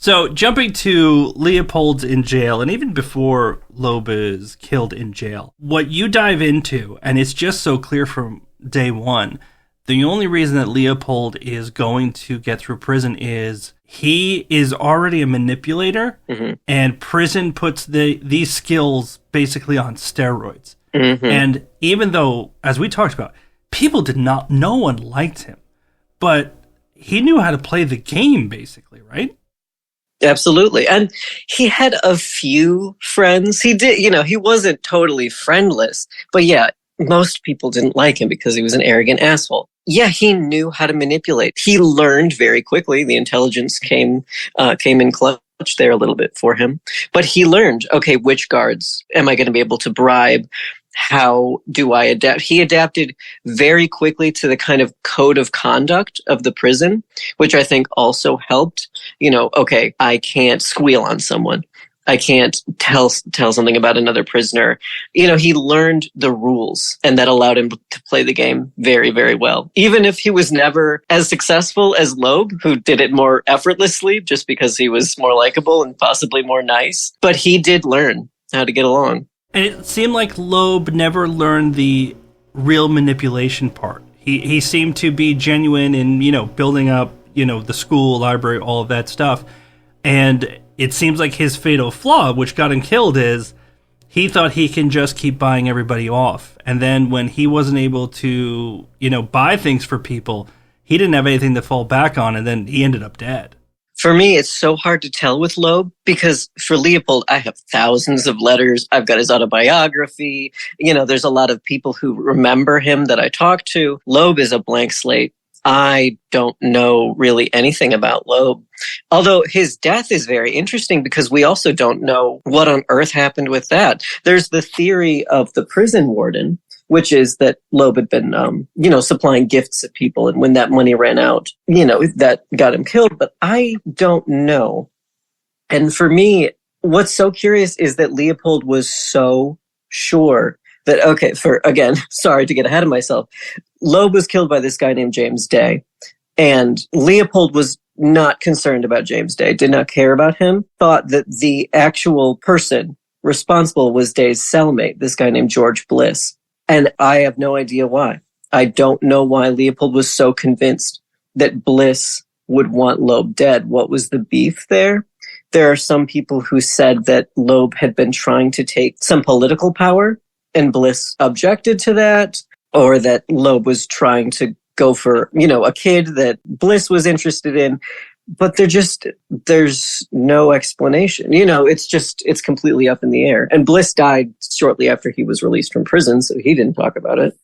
So, jumping to Leopold's in jail, and even before Loeb is killed in jail, what you dive into, and it's just so clear from day one, the only reason that Leopold is going to get through prison is he is already a manipulator, and prison puts these skills basically on steroids. And even though, as we talked about, no one liked him, but he knew how to play the game, basically, right? Absolutely. And he had a few friends. He did, he wasn't totally friendless, but yeah, most people didn't like him because he was an arrogant asshole. Yeah, he knew how to manipulate. He learned very quickly. The intelligence came in clutch there a little bit for him, but he learned, okay, which guards am I going to be able to bribe? How do I adapt? He adapted very quickly to the kind of code of conduct of the prison, which I think also helped. Okay, I can't squeal on someone. I can't tell something about another prisoner. He learned the rules, and that allowed him to play the game very, very well. Even if he was never as successful as Loeb, who did it more effortlessly just because he was more likable and possibly more nice. But he did learn how to get along. And it seemed like Loeb never learned the real manipulation part. He seemed to be genuine in, building up, the school, library, all of that stuff. And it seems like his fatal flaw, which got him killed, is he thought he can just keep buying everybody off. And then when he wasn't able to, buy things for people, he didn't have anything to fall back on, and then he ended up dead. For me, it's so hard to tell with Loeb because for Leopold, I have thousands of letters. I've got his autobiography. There's a lot of people who remember him that I talk to. Loeb is a blank slate. I don't know really anything about Loeb. Although his death is very interesting because we also don't know what on earth happened with that. There's the theory of the prison warden, which is that Loeb had been, supplying gifts to people. And when that money ran out, that got him killed. But I don't know. And for me, what's so curious is that Leopold was so sure that, again, sorry to get ahead of myself, Loeb was killed by this guy named James Day. And Leopold was not concerned about James Day, did not care about him, thought that the actual person responsible was Day's cellmate, this guy named George Bliss. And I have no idea why. I don't know why Leopold was so convinced that Bliss would want Loeb dead. What was the beef there? There are some people who said that Loeb had been trying to take some political power and Bliss objected to that, or that Loeb was trying to go for, a kid that Bliss was interested in. But there's no explanation. It's completely up in the air. And Bliss died shortly after he was released from prison, so he didn't talk about it.